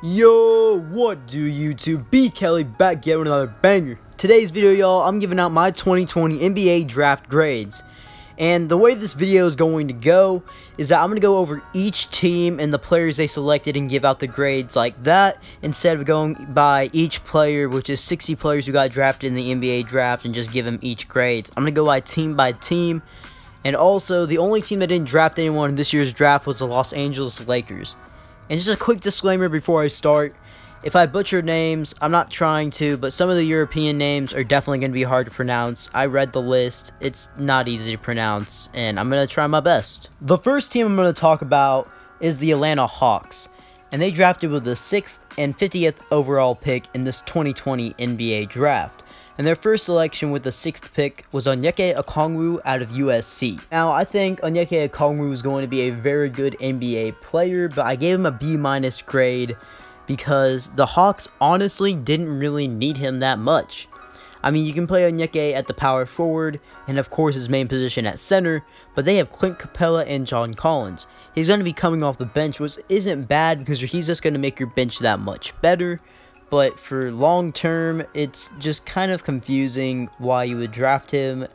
Yo, what do YouTube? B Kelly back again with another banger. Today's video, y'all, I'm giving out my 2020 NBA draft grades. And the way this video is going to go is that I'm going to go over each team and the players they selected and give out the grades like that, instead of going by each player, which is 60 players who got drafted in the NBA draft, and just give them each grades. I'm going to go by team. And also, the only team that didn't draft anyone in this year's draft was the Los Angeles Lakers. And just a quick disclaimer before I start. If I butcher names, I'm not trying to, but some of the European names are definitely going to be hard to pronounce. I read the list. It's not easy to pronounce, and I'm going to try my best. The first team I'm going to talk about is the Atlanta Hawks, and they drafted with the 6th and 50th overall pick in this 2020 NBA draft. And their first selection with the 6th pick was Onyeka Okongwu out of USC. Now, I think Onyeka Okongwu is going to be a very good NBA player, but I gave him a B- grade because the Hawks honestly didn't really need him that much. I mean, you can play Onyeka at the power forward, and of course his main position at center, but they have Clint Capella and John Collins. He's going to be coming off the bench, which isn't bad because he's just going to make your bench that much better. But for long term, it's just kind of confusing why you would draft him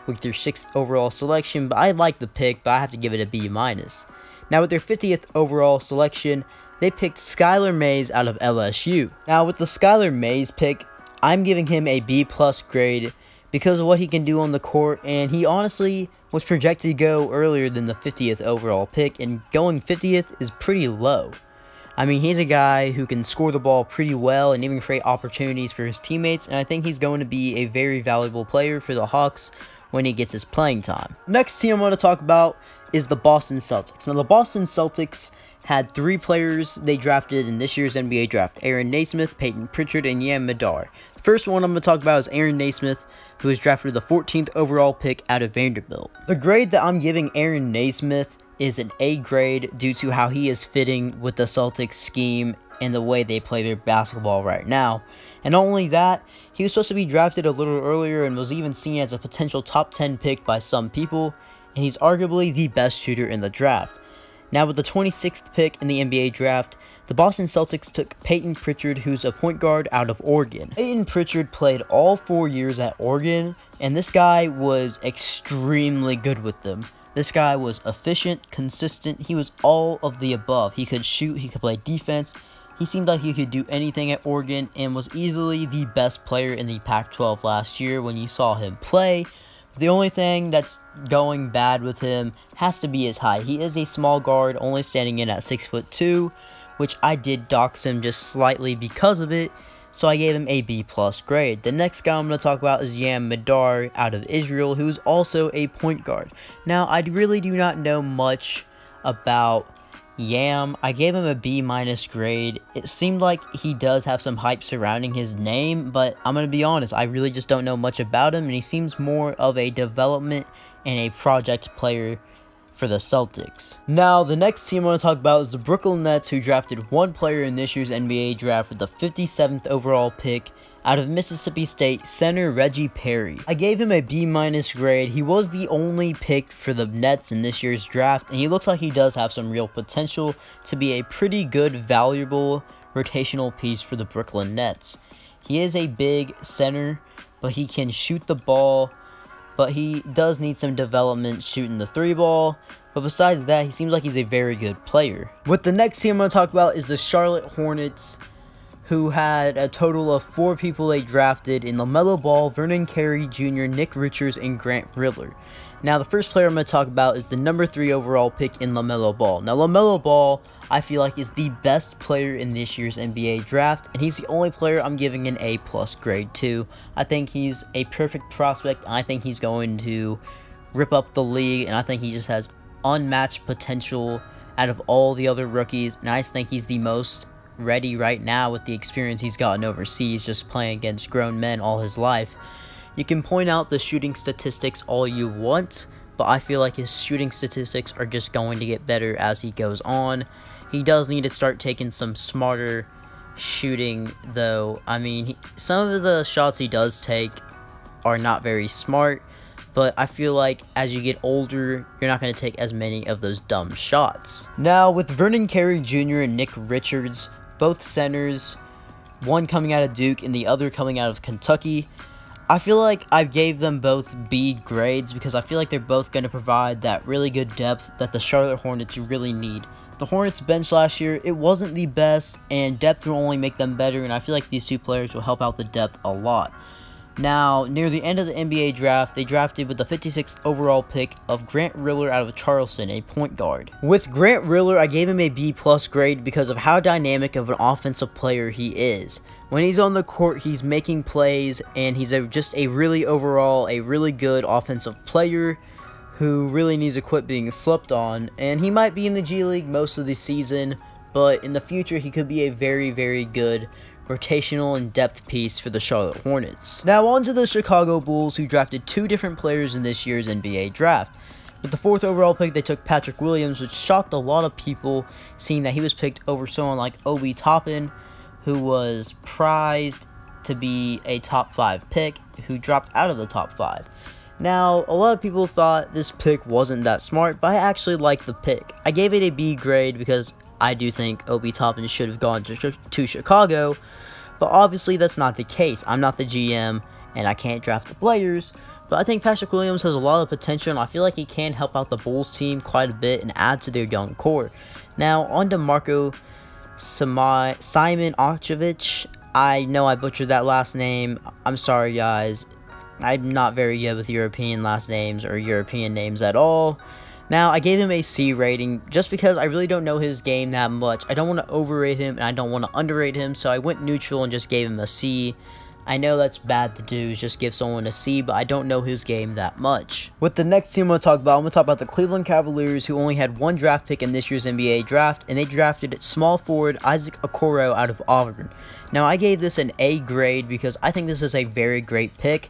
with your 6th overall selection. But I like the pick, but I have to give it a B-. Now with their 50th overall selection, they picked Skylar Mays out of LSU. Now with the Skylar Mays pick, I'm giving him a B+ grade because of what he can do on the court, and he honestly was projected to go earlier than the 50th overall pick, and going 50th is pretty low. I mean, he's a guy who can score the ball pretty well and even create opportunities for his teammates, and I think he's going to be a very valuable player for the Hawks when he gets his playing time. Next team I want to talk about is the Boston Celtics. Now, the Boston Celtics had 3 players they drafted in this year's NBA draft: Aaron Nesmith, Peyton Pritchard, and Yam Madar. The first one I'm going to talk about is Aaron Nesmith, who was drafted with the 14th overall pick out of Vanderbilt. The grade that I'm giving Aaron Nesmith is an A grade due to how he is fitting with the Celtics scheme and the way they play their basketball right now. And not only that, he was supposed to be drafted a little earlier and was even seen as a potential top 10 pick by some people, and he's arguably the best shooter in the draft. Now with the 26th pick in the NBA draft, the Boston Celtics took Peyton Pritchard, who's a point guard out of Oregon. Peyton Pritchard played all 4 years at Oregon, and this guy was extremely good with them. This guy was efficient, consistent, he was all of the above. He could shoot, he could play defense, he seemed like he could do anything at Oregon, and was easily the best player in the Pac-12 last year when you saw him play. The only thing that's going bad with him has to be his height. He is a small guard, only standing in at 6'2", which I did dox him just slightly because of it, so I gave him a B+ grade. The next guy I'm going to talk about is Yam Madar out of Israel, who's also a point guard. Now, I really do not know much about Yam. I gave him a B- grade. It seemed like he does have some hype surrounding his name, but I'm going to be honest, I really just don't know much about him, and he seems more of a development and a project player for the Celtics. Now, the next team I want to talk about is the Brooklyn Nets, who drafted 1 player in this year's NBA draft with the 57th overall pick out of Mississippi State, center Reggie Perry. I gave him a B- grade. He was the only pick for the Nets in this year's draft, and he looks like he does have some real potential to be a pretty good, valuable rotational piece for the Brooklyn Nets. He is a big center, but he can shoot the ball, but he does need some development shooting the 3-ball. But besides that, he seems like he's a very good player. With the next team I'm going to talk about is the Charlotte Hornets, who had a total of 4 people they drafted in LaMelo Ball, Vernon Carey Jr., Nick Richards, and Grant Riller. Now, the first player I'm going to talk about is the number 3 overall pick in LaMelo Ball. Now, LaMelo Ball, I feel like, is the best player in this year's NBA draft, and he's the only player I'm giving an A+ grade to. I think he's a perfect prospect, and I think he's going to rip up the league, and I think he just has unmatched potential out of all the other rookies, and I just think he's the most ready right now with the experience he's gotten overseas, just playing against grown men all his life. You can point out the shooting statistics all you want, but I feel like his shooting statistics are just going to get better as he goes on. He does need to start taking some smarter shooting, though. I mean, some of the shots he does take are not very smart, but I feel like as you get older, you're not going to take as many of those dumb shots. Now, with Vernon Carey Jr. and Nick Richards, both centers, one coming out of Duke and the other coming out of Kentucky, I feel like I gave them both B grades because I feel like they're both going to provide that really good depth that the Charlotte Hornets really need. The Hornets bench last year, it wasn't the best, and depth will only make them better, and I feel like these two players will help out the depth a lot. Now, near the end of the NBA draft, they drafted with the 56th overall pick of Grant Riller out of Charleston, a point guard. With Grant Riller, I gave him a B+ grade because of how dynamic of an offensive player he is. When he's on the court, he's making plays, and he's just a really good offensive player who really needs to quit being slept on. And he might be in the G League most of the season, but in the future, he could be a very, very good rotational and depth piece for the Charlotte Hornets. Now on to the Chicago Bulls, who drafted two different players in this year's NBA draft. With the 4th overall pick, they took Patrick Williams, which shocked a lot of people, seeing that he was picked over someone like Obi Toppin, who was prized to be a top 5 pick, who dropped out of the top 5. Now, a lot of people thought this pick wasn't that smart, but I actually liked the pick. I gave it a B grade because I do think Obi Toppin should have gone to Chicago, but obviously that's not the case. I'm not the GM, and I can't draft the players, but I think Patrick Williams has a lot of potential, and I feel like he can help out the Bulls team quite a bit and add to their young core. Now, on to Marco Simon Ochevich. I know I butchered that last name. I'm sorry, guys. I'm not very good with European last names or European names at all. Now, I gave him a C rating just because I really don't know his game that much. I don't want to overrate him and I don't want to underrate him, so I went neutral and just gave him a C. I know that's bad to do, is just give someone a C, but I don't know his game that much. With the next team I'm going to talk about the Cleveland Cavaliers, who only had one draft pick in this year's NBA draft, and they drafted small forward Isaac Okoro out of Auburn. Now, I gave this an A grade because I think this is a very great pick.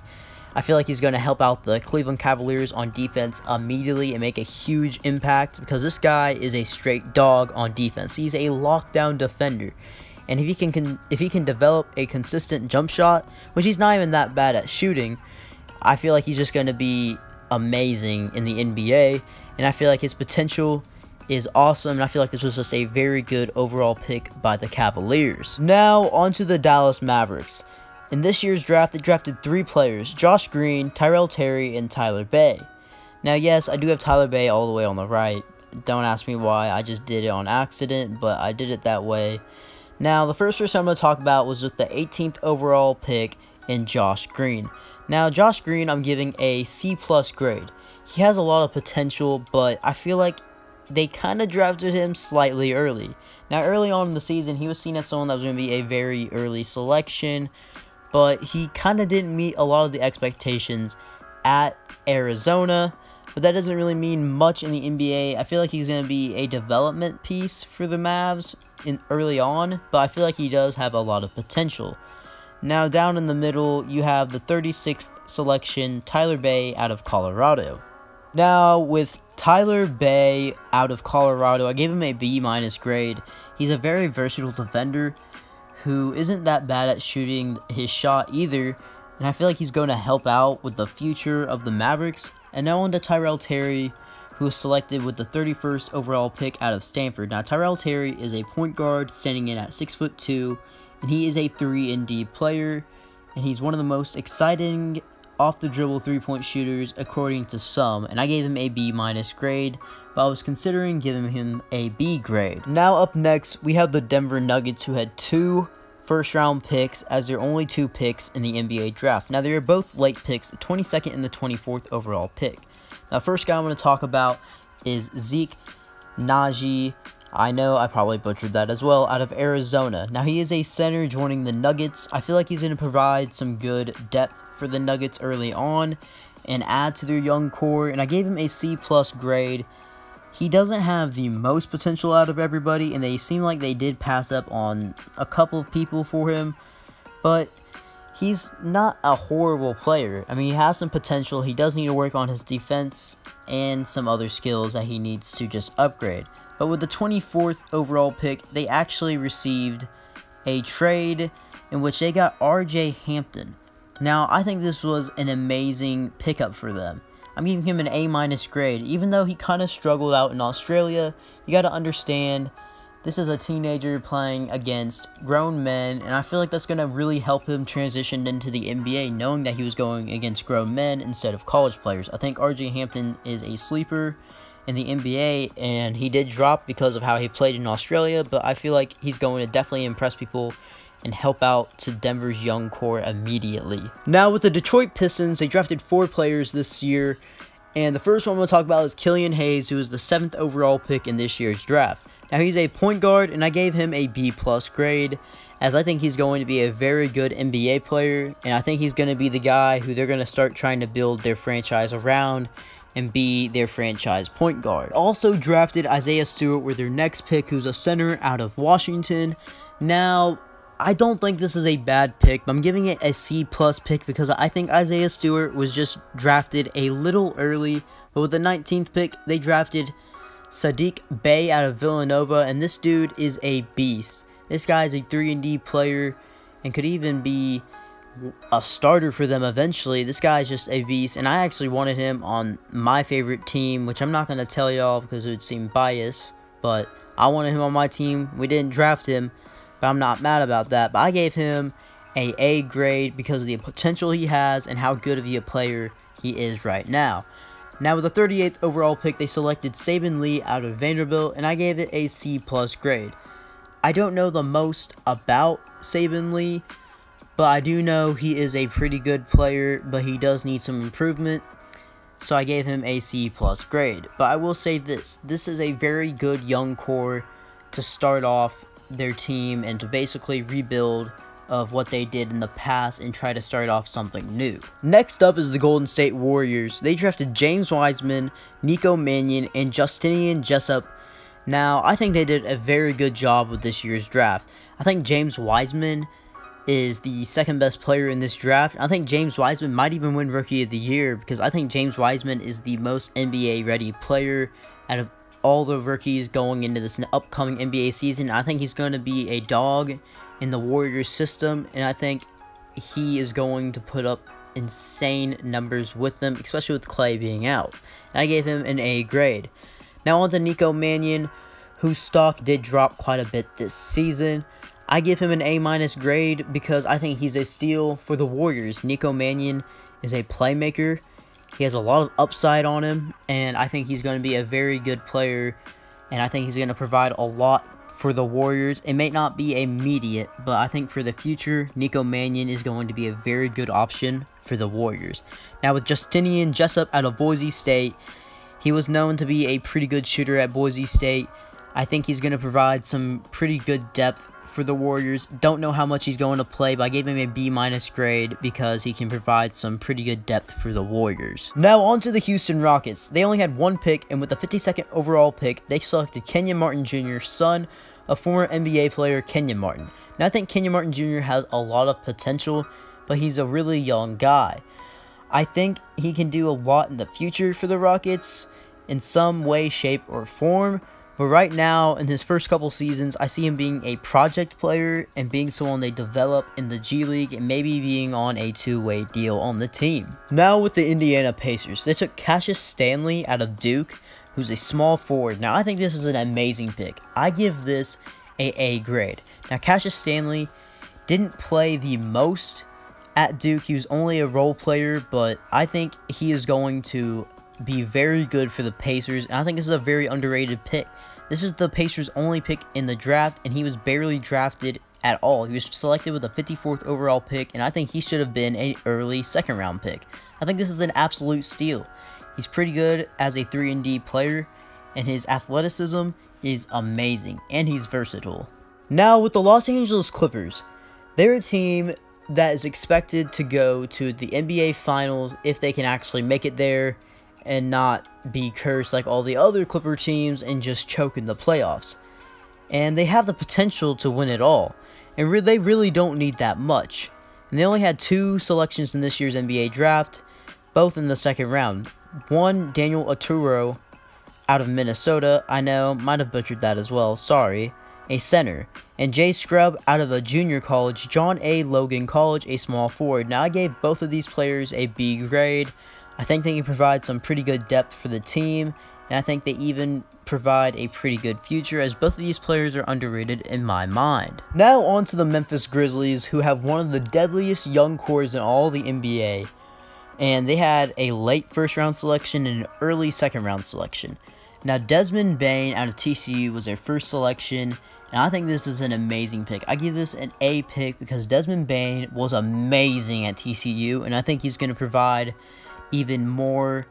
I feel like he's going to help out the Cleveland Cavaliers on defense immediately and make a huge impact because this guy is a straight dog on defense. He's a lockdown defender. And if he can develop a consistent jump shot, which he's not even that bad at shooting, I feel like he's just going to be amazing in the NBA. And I feel like his potential is awesome. And I feel like this was just a very good overall pick by the Cavaliers. Now, on to the Dallas Mavericks. In this year's draft, they drafted 3 players: Josh Green, Tyrell Terry, and Tyler Bey. Now, yes, I do have Tyler Bey all the way on the right. Don't ask me why. I just did it on accident, but I did it that way. Now, the first person I'm going to talk about was with the 18th overall pick in Josh Green. Now, Josh Green, I'm giving a C+ grade. He has a lot of potential, but I feel like they kind of drafted him slightly early. Now, early on in the season, he was seen as someone that was going to be a very early selection, but he kind of didn't meet a lot of the expectations at Arizona. But that doesn't really mean much in the NBA. I feel like he's going to be a development piece for the Mavs early on, but I feel like he does have a lot of potential. Now, down in the middle, you have the 36th selection, Tyler Bey out of Colorado. Now, with Tyler Bey out of Colorado, I gave him a B- grade. He's a very versatile defender who isn't that bad at shooting his shot either, and I feel like he's going to help out with the future of the Mavericks. And now on to Tyrell Terry, who was selected with the 31st overall pick out of Stanford. Now, Tyrell Terry is a point guard standing in at 6'2", and he is a 3-and-D player, and he's one of the most exciting off-the-dribble three-point shooters according to some, and I gave him a B- grade, but I was considering giving him a B grade. Now up next, we have the Denver Nuggets, who had 2 first-round picks as their only 2 picks in the NBA draft. Now, they are both late picks, the 22nd and the 24th overall pick. Now, the first guy I'm going to talk about is Zeke Naji. I know I probably butchered that as well, out of Arizona. Now, he is a center joining the Nuggets. I feel like he's going to provide some good depth for the Nuggets early on and add to their young core, and I gave him a C+ grade. He doesn't have the most potential out of everybody, and they seem like they did pass up on a couple of people for him, but he's not a horrible player. I mean, he has some potential. He does need to work on his defense and some other skills that he needs to just upgrade. But with the 24th overall pick, they actually received a trade in which they got RJ Hampton. Now, I think this was an amazing pickup for them. I'm giving him an A- grade. Even though he kind of struggled out in Australia, you got to understand, this is a teenager playing against grown men, and I feel like that's going to really help him transition into the NBA, knowing that he was going against grown men instead of college players. I think RJ Hampton is a sleeper in the NBA, and he did drop because of how he played in Australia, but I feel like he's going to definitely impress people and help out to Denver's young core immediately. Now with the Detroit Pistons, they drafted 4 players this year, and the first one I'm going to talk about is Killian Hayes, who is the 7th overall pick in this year's draft. Now he's a point guard, and I gave him a B+ grade, as I think he's going to be a very good NBA player, and I think he's going to be the guy who they're going to start trying to build their franchise around and be their franchise point guard. Also drafted Isaiah Stewart with their next pick, who's a center out of Washington. Now, I don't think this is a bad pick, but I'm giving it a C+ pick because I think Isaiah Stewart was just drafted a little early. But with the 19th pick, they drafted Sadiq Bey out of Villanova, and this dude is a beast. This guy is a 3-and-D player and could even be a starter for them eventually. This guy is just a beast, and I actually wanted him on my favorite team, which I'm not going to tell y'all because it would seem biased, but I wanted him on my team. We didn't draft him, but I'm not mad about that. But I gave him a A grade because of the potential he has and how good of a player he is right now. Now with the 38th overall pick, they selected Saben Lee out of Vanderbilt, and I gave it a C+ grade. I don't know the most about Saben Lee, but I do know he is a pretty good player, but he does need some improvement, so I gave him a C+ grade. But I will say this is a very good young core to start off their team and to basically rebuild of what they did in the past and try to start off something new. Next up is the Golden State Warriors. They drafted James Wiseman, Nico Mannion, and Justinian Jessup. Now, I think they did a very good job with this year's draft. I think James Wiseman is the second best player in this draft. I think James Wiseman might even win Rookie of the Year because I think James Wiseman is the most NBA ready player out of all the rookies going into this upcoming NBA season. I think he's going to be a dog in the Warriors system, and I think he is going to put up insane numbers with them, especially with Clay being out. And I gave him an A grade. Now on to Nico Mannion, whose stock did drop quite a bit this season. I give him an A- grade because I think he's a steal for the Warriors. Nico Mannion is a playmaker. He has a lot of upside on him, and I think he's going to be a very good player, and I think he's going to provide a lot for the Warriors. It may not be immediate, but I think for the future, Nico Mannion is going to be a very good option for the Warriors. Now with Justinian Jessup out of Boise State, he was known to be a pretty good shooter at Boise State. I think he's going to provide some pretty good depth for the Warriors. Don't know how much he's going to play, but I gave him a B- grade because he can provide some pretty good depth for the Warriors. Now on to the Houston Rockets. They only had 1 pick, and with the 52nd overall pick, they selected Kenyon Martin Jr., son of former NBA player Kenyon Martin. Now I think Kenyon Martin Jr. has a lot of potential, but he's a really young guy. I think he can do a lot in the future for the Rockets in some way, shape, or form. But right now, in his first couple seasons, I see him being a project player and being someone they develop in the G League and maybe being on a 2-way deal on the team. Now with the Indiana Pacers, they took Cassius Stanley out of Duke, who's a small forward. Now I think this is an amazing pick. I give this a A grade. Now Cassius Stanley didn't play the most at Duke. He was only a role player, but I think he is going to be very good for the Pacers, and I think this is a very underrated pick. This is the Pacers' only pick in the draft, and he was barely drafted at all. He was selected with a 54th overall pick, and I think he should have been an early second-round pick. I think this is an absolute steal. He's pretty good as a 3-and-D player, and his athleticism is amazing, and he's versatile. Now, with the Los Angeles Clippers, they're a team that is expected to go to the NBA Finals if they can actually make it there and not be cursed like all the other Clipper teams and just choke in the playoffs. And they have the potential to win it all, and they really don't need that much. And they only had 2 selections in this year's NBA draft, both in the second round. One, Daniel Oturu out of Minnesota. I know, might have butchered that as well, sorry. A center. And Jay Scrubb out of a junior college, John A. Logan College, a small forward. Now, I gave both of these players a B grade. I think they can provide some pretty good depth for the team, and I think they even provide a pretty good future, as both of these players are underrated in my mind. Now on to the Memphis Grizzlies, who have one of the deadliest young cores in all the NBA, and they had a late first round selection and an early second round selection. Now Desmond Bane out of TCU was their first selection, and I think this is an amazing pick. I give this an A pick because Desmond Bane was amazing at TCU, and I think he's going to provide even more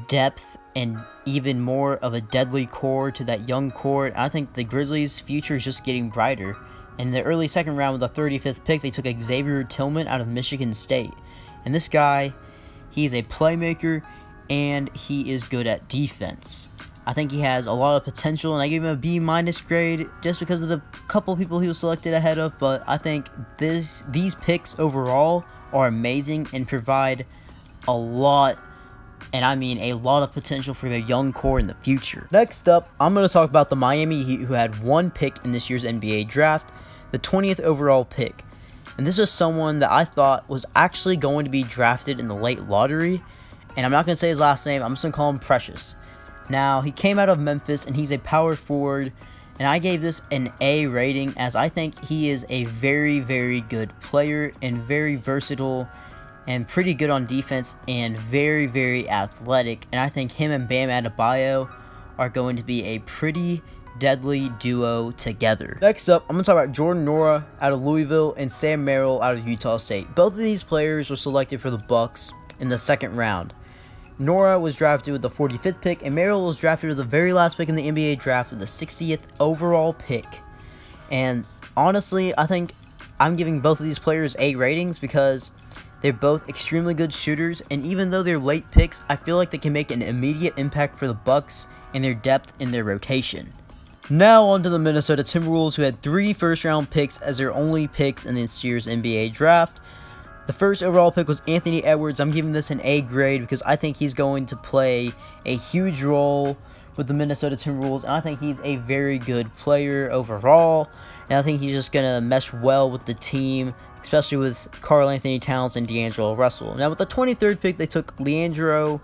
depth and even more of a deadly core to that young core. I think the Grizzlies' future is just getting brighter. In the early second round with the 35th pick, they took Xavier Tillman out of Michigan State. And this guy, he's a playmaker, and he is good at defense. I think he has a lot of potential, and I gave him a B- grade just because of the couple people he was selected ahead of, but I think these picks overall are amazing and provide a lot, and I mean a lot of potential for their young core in the future. Next up, I'm going to talk about the Miami Heat, who had one pick in this year's NBA draft, the 20th overall pick. And this is someone that I thought was actually going to be drafted in the late lottery, and I'm not going to say his last name, I'm just going to call him Precious. Now, he came out of Memphis, and he's a power forward, and I gave this an A rating, as I think he is a very, very good player, and very versatile, and pretty good on defense, and very, very athletic, and I think him and Bam Adebayo are going to be a pretty deadly duo together. Next up, I'm going to talk about Jordan Nora out of Louisville and Sam Merrill out of Utah State. Both of these players were selected for the Bucks in the second round. Nora was drafted with the 45th pick, and Merrill was drafted with the very last pick in the NBA draft with the 60th overall pick. And honestly, I think I'm giving both of these players A ratings because they're both extremely good shooters, and even though they're late picks, I feel like they can make an immediate impact for the Bucks and their depth in their rotation. Now on to the Minnesota Timberwolves, who had 3 first-round picks as their only picks in this year's NBA draft. The first overall pick was Anthony Edwards. I'm giving this an A grade because I think he's going to play a huge role with the Minnesota Timberwolves, and I think he's a very good player overall, and I think he's just going to mesh well with the team, especially with Karl Anthony Towns and D'Angelo Russell. Now with the 23rd pick, they took Leandro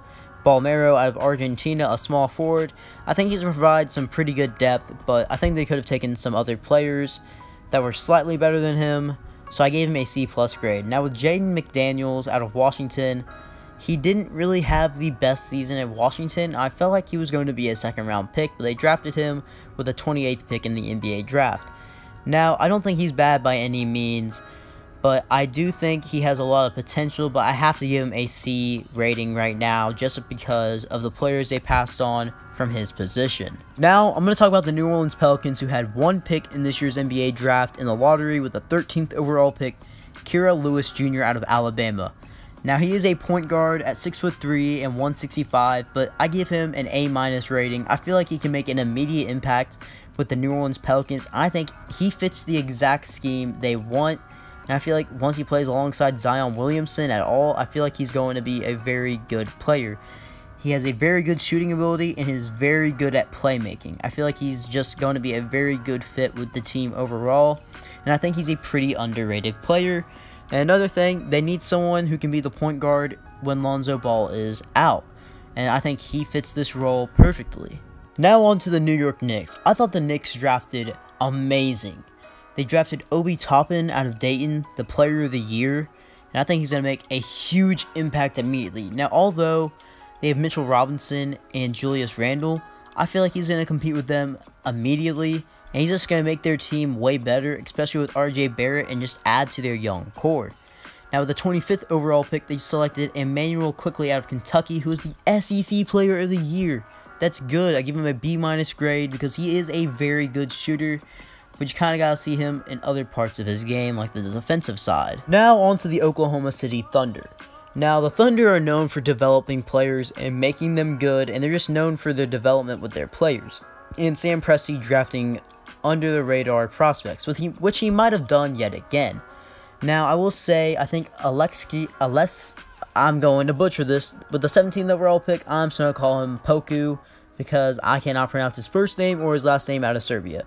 Balmero out of Argentina, a small forward. I think he's going to provide some pretty good depth, but I think they could have taken some other players that were slightly better than him, so I gave him a C+ grade. Now with Jaden McDaniels out of Washington, he didn't really have the best season at Washington. I felt like he was going to be a second round pick, but they drafted him with the 28th pick in the NBA draft. Now, I don't think he's bad by any means, but I do think he has a lot of potential, but I have to give him a C rating right now just because of the players they passed on from his position. Now, I'm going to talk about the New Orleans Pelicans, who had one pick in this year's NBA draft in the lottery with the 13th overall pick, Kira Lewis Jr. out of Alabama. Now, he is a point guard at 6'3" and 165, but I give him an A- rating. I feel like he can make an immediate impact with the New Orleans Pelicans. I think he fits the exact scheme they want, and I feel like once he plays alongside Zion Williamson at all, I feel like he's going to be a very good player. He has a very good shooting ability and is very good at playmaking. I feel like he's just going to be a very good fit with the team overall, and I think he's a pretty underrated player. And another thing, they need someone who can be the point guard when Lonzo Ball is out, and I think he fits this role perfectly. Now on to the New York Knicks. I thought the Knicks drafted amazing. They drafted Obi Toppin out of Dayton, the player of the year, and I think he's going to make a huge impact immediately. Now, although they have Mitchell Robinson and Julius Randle, I feel like he's going to compete with them immediately, and he's just going to make their team way better, especially with RJ Barrett, and just add to their young core. Now, with the 25th overall pick, they selected Emmanuel Quickley out of Kentucky, who is the SEC player of the year. That's good. I give him a B- grade because he is a very good shooter, but you kind of got to see him in other parts of his game, like the defensive side. Now, on to the Oklahoma City Thunder. Now, the Thunder are known for developing players and making them good, and they're just known for their development with their players. And Sam Presti drafting under-the-radar prospects, which he might have done yet again. Now, I will say, I think I'm going to butcher this, but the 17th overall pick, I'm just going to call him Poku, because I cannot pronounce his first name or his last name out of Serbia.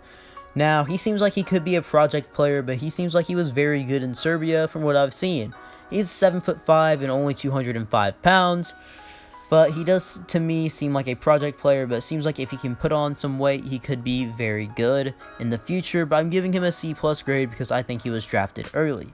Now, he seems like he could be a project player, but he seems like he was very good in Serbia from what I've seen. He's 7'5" and only 205 pounds. But he does, to me, seem like a project player, but it seems like if he can put on some weight, he could be very good in the future. But I'm giving him a C+ grade because I think he was drafted early.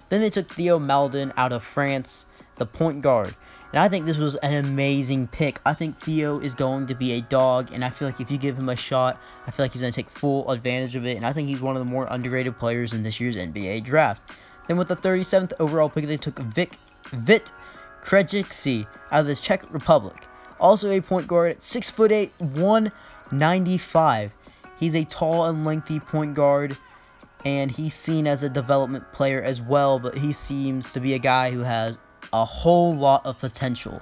Then they took Theo Maledon out of France, the point guard. And I think this was an amazing pick. I think Theo is going to be a dog, and I feel like if you give him a shot, I feel like he's going to take full advantage of it. And I think he's one of the more underrated players in this year's NBA draft. Then with the 37th overall pick, they took Vit Krejci out of the Czech Republic. Also a point guard at 6'8", 195. He's a tall and lengthy point guard, and he's seen as a development player as well, but he seems to be a guy who has a whole lot of potential.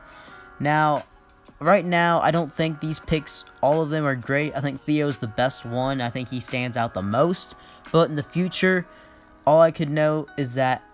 Now, right now, I don't think these picks, all of them are great. I think Theo's the best one. I think he stands out the most. But in the future, all I could note is that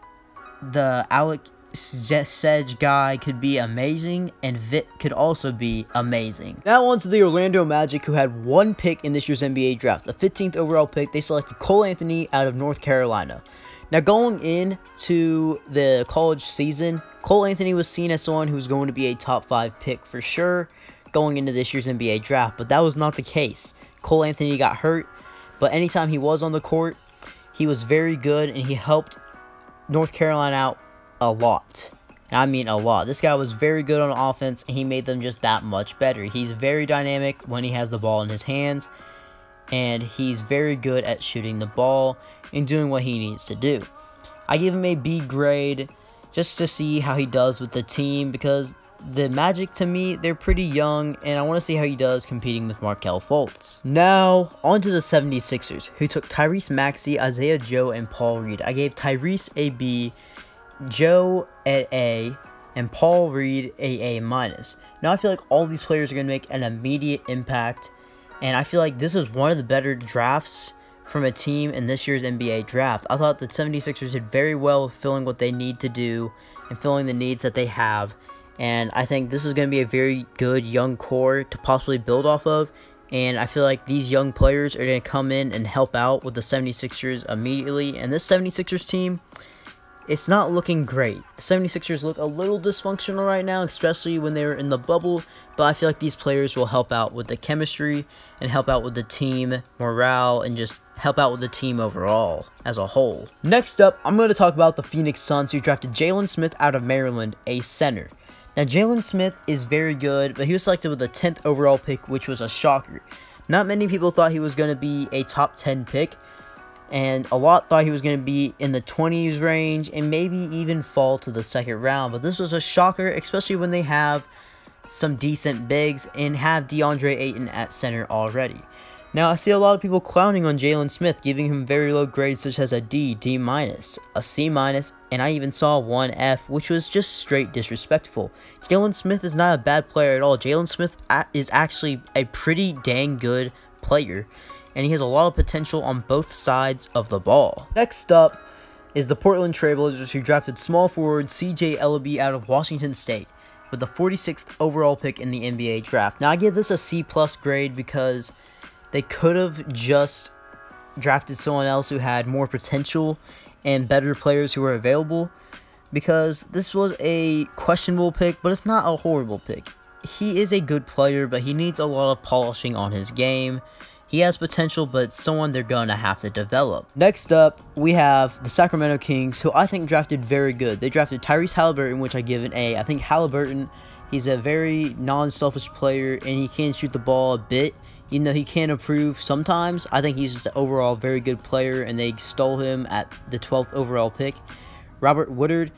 the Alec Sedge guy could be amazing, and Vit could also be amazing. Now on to the Orlando Magic, who had one pick in this year's NBA draft. The 15th overall pick, they selected Cole Anthony out of North Carolina. Now going into the college season, Cole Anthony was seen as someone who was going to be a top 5 pick for sure going into this year's NBA draft, but that was not the case. Cole Anthony got hurt, but anytime he was on the court, he was very good, and he helped North Carolina out a lot. I mean a lot. This guy was very good on offense, and he made them just that much better. He's very dynamic when he has the ball in his hands, and he's very good at shooting the ball and doing what he needs to do. I give him a B grade just to see how he does with the team, because the Magic, to me, they're pretty young, and I want to see how he does competing with Markelle Fultz. Now, on to the 76ers, who took Tyrese Maxey, Isaiah Joe, and Paul Reed. I gave Tyrese a B, Joe an A, and Paul Reed a A-. Now, I feel like all these players are going to make an immediate impact, and I feel like this is one of the better drafts from a team in this year's NBA draft. I thought the 76ers did very well with filling what they need to do and filling the needs that they have. And I think this is going to be a very good young core to possibly build off of. And I feel like these young players are going to come in and help out with the 76ers immediately. And this 76ers team, it's not looking great. The 76ers look a little dysfunctional right now, especially when they were in the bubble. But I feel like these players will help out with the chemistry and help out with the team morale and just help out with the team overall as a whole. Next up, I'm going to talk about the Phoenix Suns, who drafted Jalen Smith out of Maryland, a center. Now, Jalen Smith is very good, but he was selected with the 10th overall pick, which was a shocker. Not many people thought he was going to be a top 10 pick, and a lot thought he was going to be in the 20s range and maybe even fall to the second round. But this was a shocker, especially when they have some decent bigs and have DeAndre Ayton at center already. Now, I see a lot of people clowning on Jalen Smith, giving him very low grades such as a D, D-, a C-, and I even saw one F, which was just straight disrespectful. Jalen Smith is not a bad player at all. Jalen Smith is actually a pretty dang good player, and he has a lot of potential on both sides of the ball. Next up is the Portland Trail Blazers, who drafted small forward CJ Elleby out of Washington State with the 46th overall pick in the NBA draft. Now, I give this a C+ grade because they could have just drafted someone else who had more potential and better players who were available, because this was a questionable pick, but it's not a horrible pick. He is a good player, but he needs a lot of polishing on his game. He has potential, but it's someone they're going to have to develop. Next up, we have the Sacramento Kings, who I think drafted very good. They drafted Tyrese Halliburton, which I give an A. I think Halliburton, he's a very non-selfish player, and he can shoot the ball a bit. Even though he can improve sometimes, I think he's just an overall very good player, and they stole him at the 12th overall pick. Robert Woodard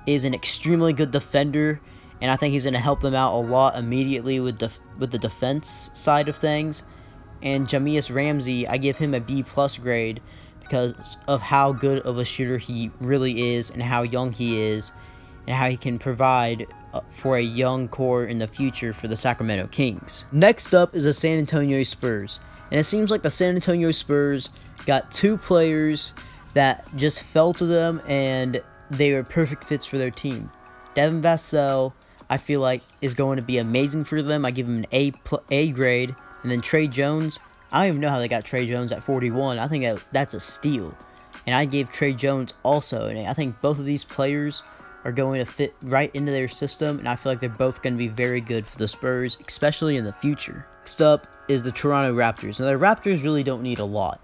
is an extremely good defender, and I think he's going to help them out a lot immediately with the defense side of things. And Jamius Ramsey, I give him a B+ grade because of how good of a shooter he really is and how young he is and how he can provide for a young core in the future for the Sacramento Kings. Next up is the San Antonio Spurs. And it seems like the San Antonio Spurs got two players that just fell to them and they were perfect fits for their team. Devin Vassell, I feel like, is going to be amazing for them. I give him an A grade. And then Trey Jones, I don't even know how they got Trey Jones at 41. I think that's a steal. And I gave Trey Jones also. And I think both of these players are going to fit right into their system, and I feel like they're both going to be very good for the Spurs, especially in the future. Next up is the Toronto Raptors. Now, the Raptors really don't need a lot,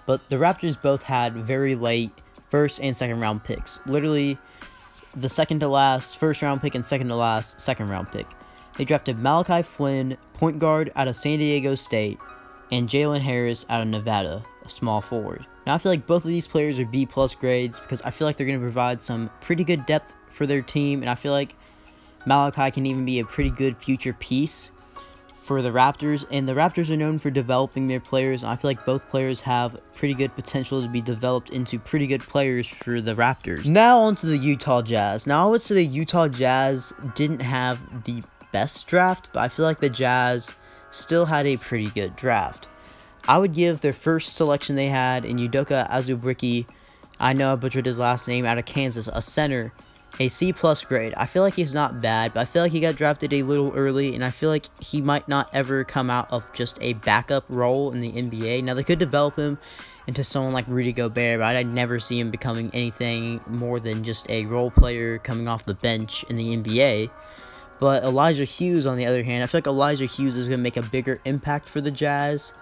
but the Raptors both had very late first and second round picks. Literally, the second to last first round pick and second to last second round pick. They drafted Malachi Flynn, point guard out of San Diego State, and Jalen Harris out of Nevada, a small forward. Now, I feel like both of these players are B+ grades because I feel like they're going to provide some pretty good depth for their team, and I feel like Malachi can even be a pretty good future piece for the Raptors, and the Raptors are known for developing their players, and I feel like both players have pretty good potential to be developed into pretty good players for the Raptors. Now on to the Utah Jazz. Now, I would say the Utah Jazz didn't have the best draft, but I feel like the Jazz still had a pretty good draft. I would give their first selection they had in Udoka Azubuike, I know I butchered his last name, out of Kansas, a center, a C+ grade. I feel like he's not bad, but I feel like he got drafted a little early, and I feel like he might not ever come out of just a backup role in the NBA. Now, they could develop him into someone like Rudy Gobert, but I'd never see him becoming anything more than just a role player coming off the bench in the NBA. But Elijah Hughes, on the other hand, I feel like Elijah Hughes is going to make a bigger impact for the Jazz,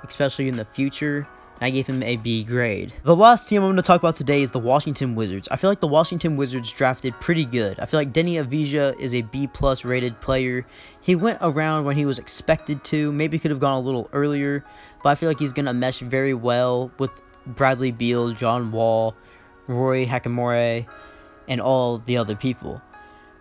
especially in the future. I gave him a B grade. The last team I'm going to talk about today is the Washington Wizards. I feel like the Washington Wizards drafted pretty good. I feel like Denny Avdija is a B+ rated player. He went around when he was expected to. Maybe could have gone a little earlier, but I feel like he's going to mesh very well with Bradley Beal, John Wall, Roy Hachimura, and all the other people.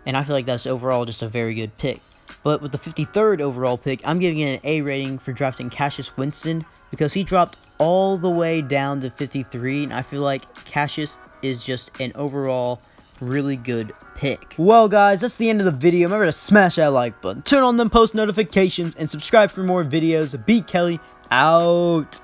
And I feel like that's overall just a very good pick. But with the 53rd overall pick, I'm giving it an A rating for drafting Cassius Winston because he dropped all the way down to 53, and I feel like Cassius is just an overall really good pick. Well, guys, that's the end of the video. Remember to smash that like button, turn on them post notifications, and subscribe for more videos. Beat Kelly out.